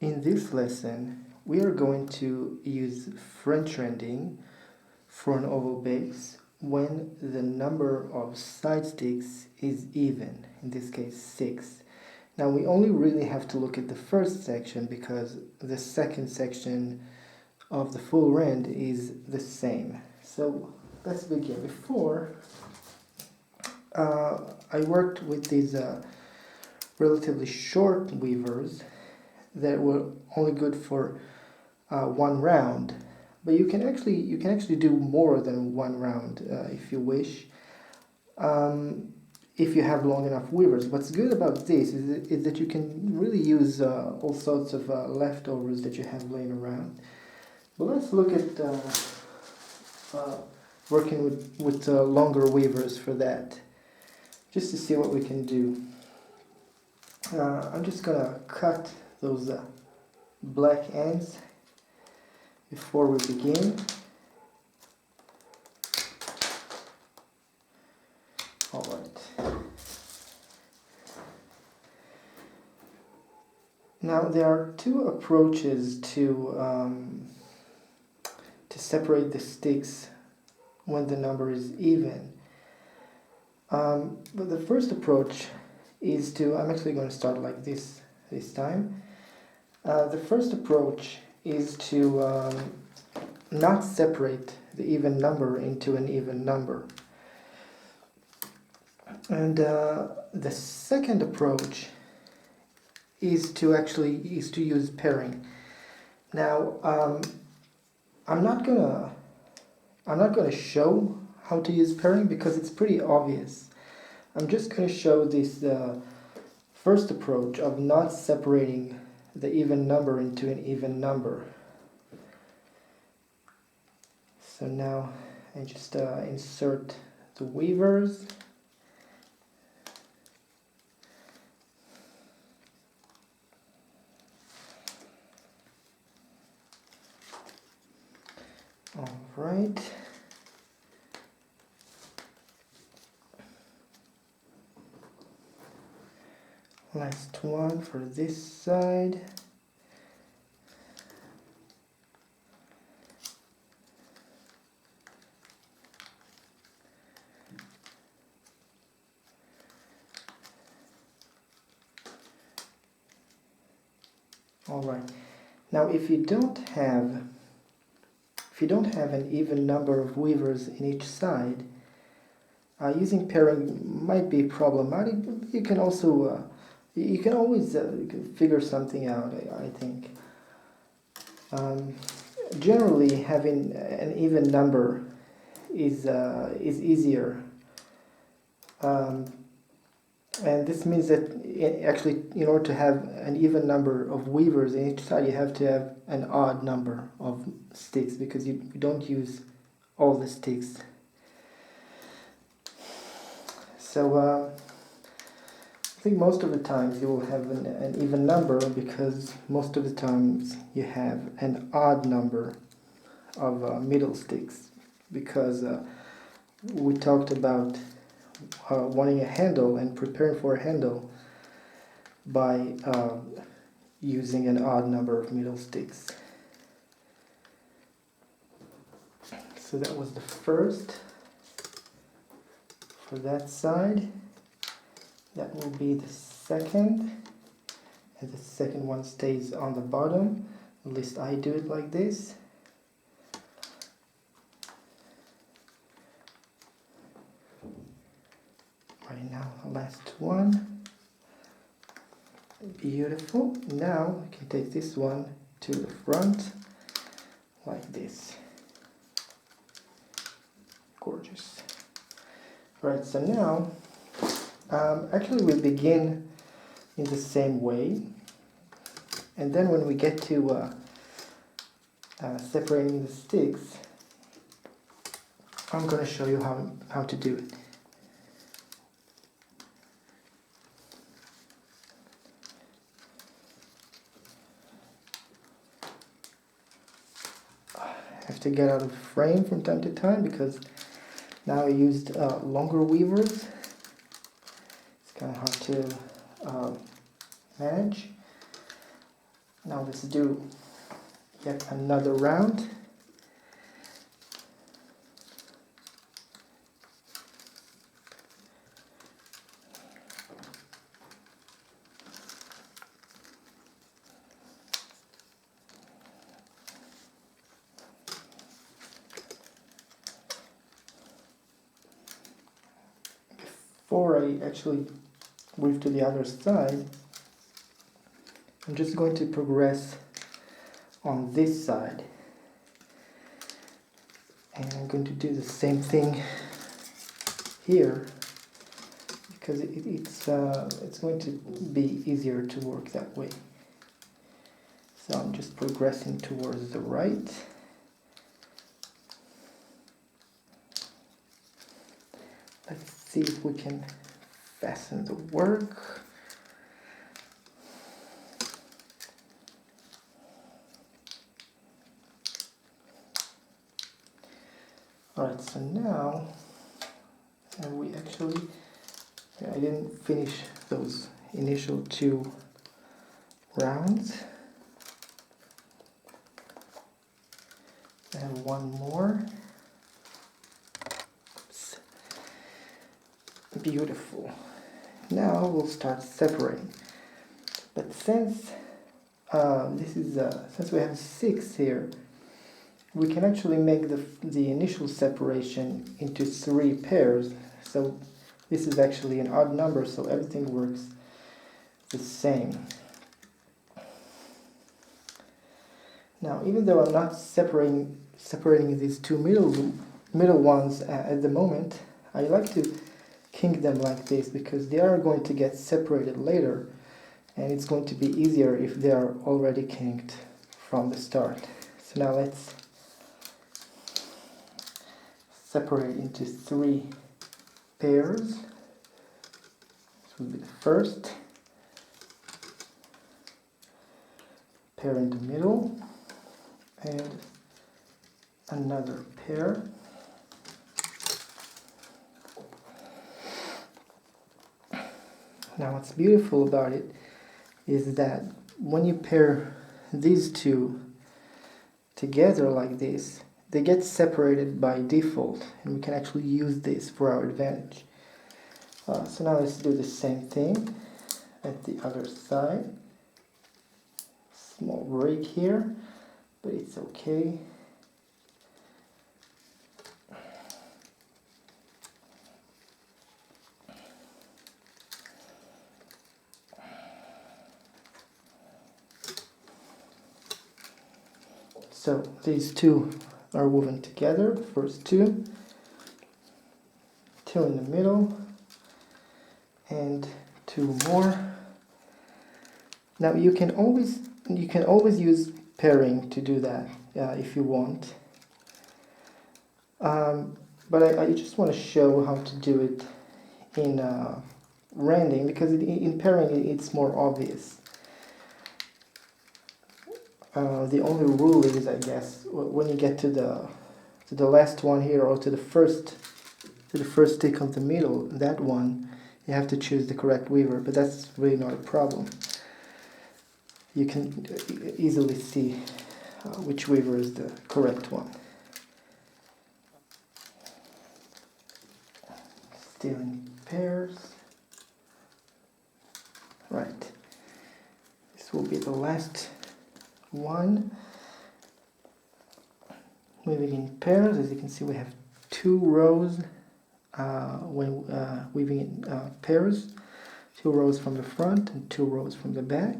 In this lesson, we are going to use French Randing for an oval base when the number of side sticks is even, in this case 6. Now we only really have to look at the first section because the second section of the full rand is the same. So let's begin. Before, I worked with these relatively short weavers that were only good for one round, but you can actually do more than one round if you wish, if you have long enough weavers. What's good about this is that you can really use all sorts of leftovers that you have laying around. But let's look at working with longer weavers for that, just to see what we can do. I'm just gonna cut those black ends before we begin. Alright. Now there are two approaches to separate the sticks when the number is even. But the first approach is to, I'm actually going to start like this time. The first approach is to not separate the even number into an even number. And the second approach is to use pairing. Now I'm not gonna show how to use pairing because it's pretty obvious. I'm just going to show this first approach of not separating the even number into an even number. So now I just insert the weavers. All right. Last one for this side. All right. Now if you don't have an even number of weavers in each side, using pairing might be problematic. You can also you can always figure something out, I think. Generally, having an even number is easier, and this means that actually, in order to have an even number of weavers in each side, you have to have an odd number of sticks because you don't use all the sticks. So I think most of the times you will have an even number because most of the times you have an odd number of middle sticks, because we talked about wanting a handle and preparing for a handle by using an odd number of middle sticks. So that was the first for that side. That will be the second, and the second one stays on the bottom. At least I do it like this. Right now, the last one. Beautiful. Now I can take this one to the front like this. Gorgeous. Right, so now actually we'll begin in the same way, and then when we get to separating the sticks, I'm going to show you how to do it. I have to get out of frame from time to time because now I used longer weavers. It's kind of hard to manage. Now let's do yet another round. Before I actually move to the other side, I'm just going to progress on this side, and I'm going to do the same thing here because it's going to be easier to work that way. So I'm just progressing towards the right. Let's see if we can fasten the work. Alright, so now we actually, I didn't finish those initial 2 rounds. And one more. Oops. Beautiful. Now we'll start separating. But since since we have 6 here, we can actually make the initial separation into 3 pairs. So this is actually an odd number, so everything works the same. Now, even though I'm not separating these 2 middle ones at the moment, I like to kink them like this because they are going to get separated later, and it's going to be easier if they are already kinked from the start. So now let's separate into 3 pairs. This will be the first pair in the middle, and another pair. Now what's beautiful about it is that when you pair these 2 together like this, they get separated by default, and we can actually use this for our advantage. So now let's do the same thing at the other side. Small break here, but it's okay. So these 2 are woven together, the first 2 in the middle, and 2 more. Now you can always use pairing to do that if you want, but I just want to show how to do it in randing, because in pairing it's more obvious. The only rule is, I guess, when you get to the last one here, or to the first stick of the middle, that one, you have to choose the correct weaver, but that's really not a problem. You can easily see which weaver is the correct one. Still in pairs. Right. This will be the last one. Weaving in pairs, as you can see, we have 2 rows when weaving in pairs. 2 rows from the front and 2 rows from the back.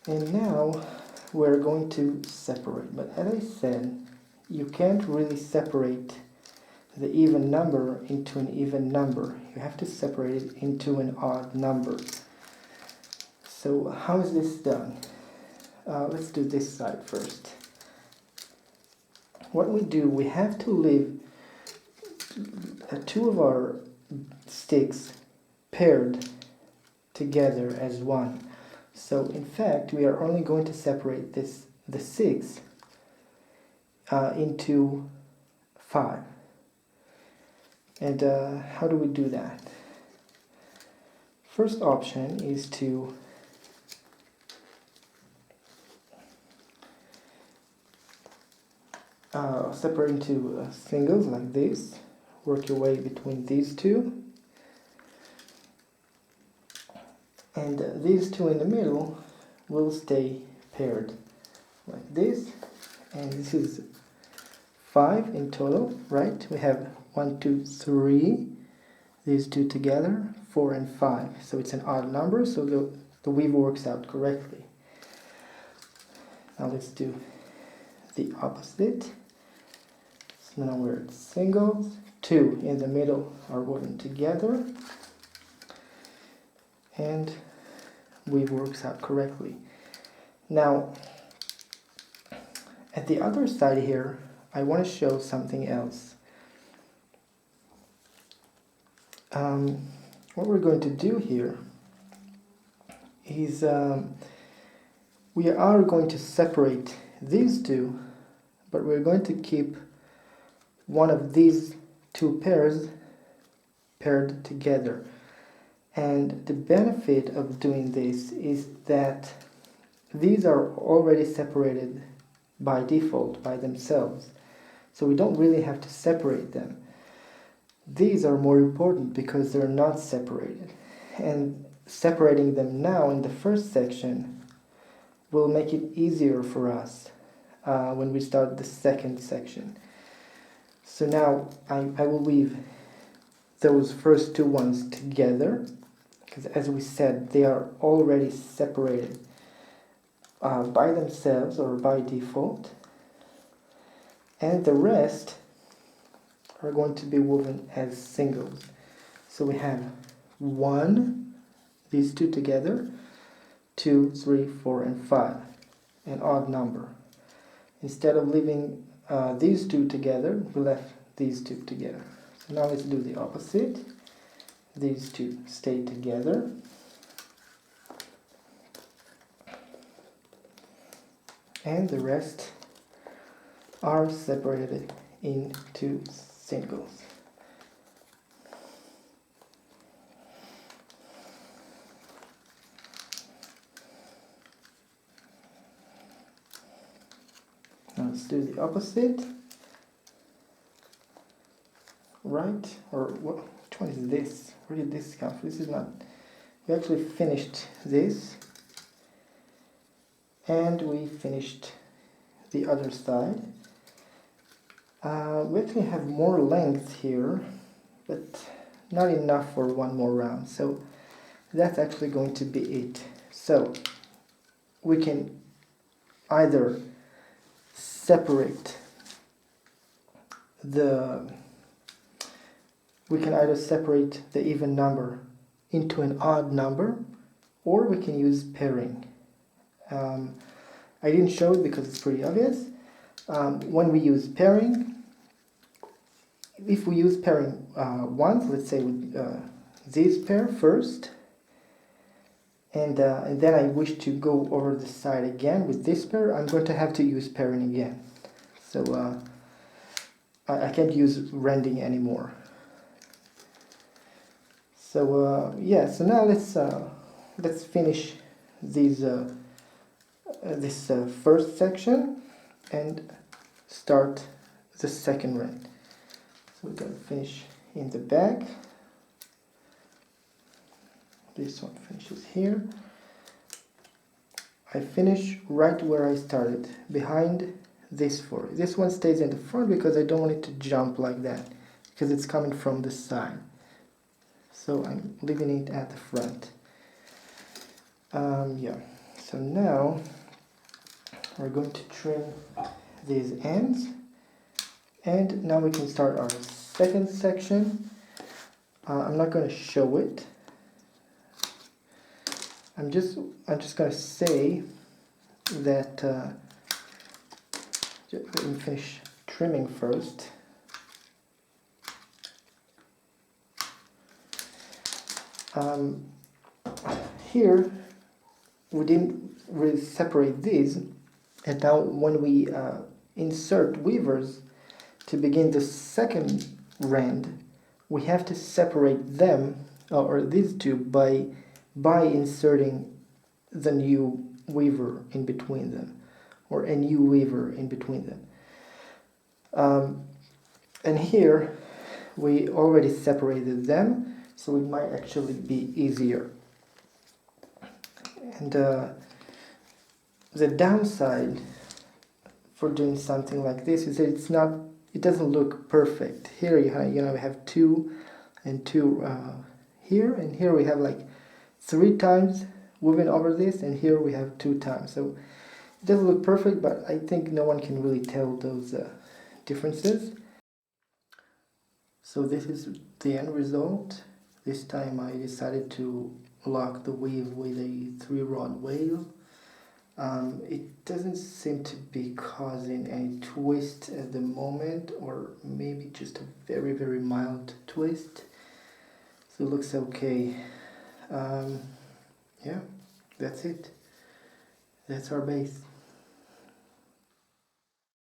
And now we're going to separate, but as I said, you can't really separate the even number into an even number. You have to separate it into an odd number. So how is this done? Let's do this side first. What we do, we have to leave 2 of our sticks paired together as one. So in fact, we are only going to separate the 6 into 5. And how do we do that? First option is to separate into singles like this. Work your way between these two. And these two in the middle will stay paired like this. And this is 5 in total, right? We have 1, 2, 3. These two together, 4 and 5. So it's an odd number, so the weave works out correctly. Now let's do the opposite. So now we're at singles. 2 in the middle are woven together. And weave works out correctly. Now, at the other side here, I want to show something else. What we're going to do here is we are going to separate these two, but we're going to keep one of these two pairs paired together. And the benefit of doing this is that these are already separated by default, by themselves. So we don't really have to separate them. These are more important because they're not separated. And separating them now in the first section will make it easier for us when we start the second section. So now I will weave those first two ones together, because as we said, they are already separated by themselves or by default. And the rest are going to be woven as singles. So we have 1, these two together, 2, 3, 4, and 5, an odd number. Instead of leaving these two together, we left these two together. So now let's do the opposite. These two stay together. And the rest are separated into singles. Now let's do the opposite. Right? Or which one is this? Where did this come from? This is not... We actually finished this. And we finished the other side. We actually have more length here, but not enough for one more round. So that's actually going to be it. So we can either separate the even number into an odd number, or we can use pairing. I didn't show it because it's pretty obvious. When we use pairing, if we use pairing once, let's say with this pair first, and then I wish to go over the side again with this pair, I'm going to have to use pairing again. So I can't use rending anymore. So yeah, so now let's finish these this first section and start the second rend. So we're going to finish in the back. This one finishes here. I finish right where I started, behind this four. This one stays in the front because I don't want it to jump like that, because it's coming from the side. So I'm leaving it at the front. Yeah, so now we're going to trim these ends, and now we can start our second section. I'm not going to show it. I'm just going to say that let me finish trimming first. Here we didn't really separate these, and now when we insert weavers to begin the second rend, we have to separate them, or these two, by inserting the new weaver in between them, or a new weaver in between them. And here we already separated them, so it might actually be easier. And the downside for doing something like this is that it doesn't look perfect. Here we have 2 and 2 here, and here we have like 3 times woven over this, and here we have 2 times. So it doesn't look perfect, but I think no one can really tell those differences. So this is the end result. This time I decided to lock the weave with a 3-rod wale. It doesn't seem to be causing any twist at the moment, or maybe just a very, very mild twist. So it looks okay. Yeah, that's it. That's our base.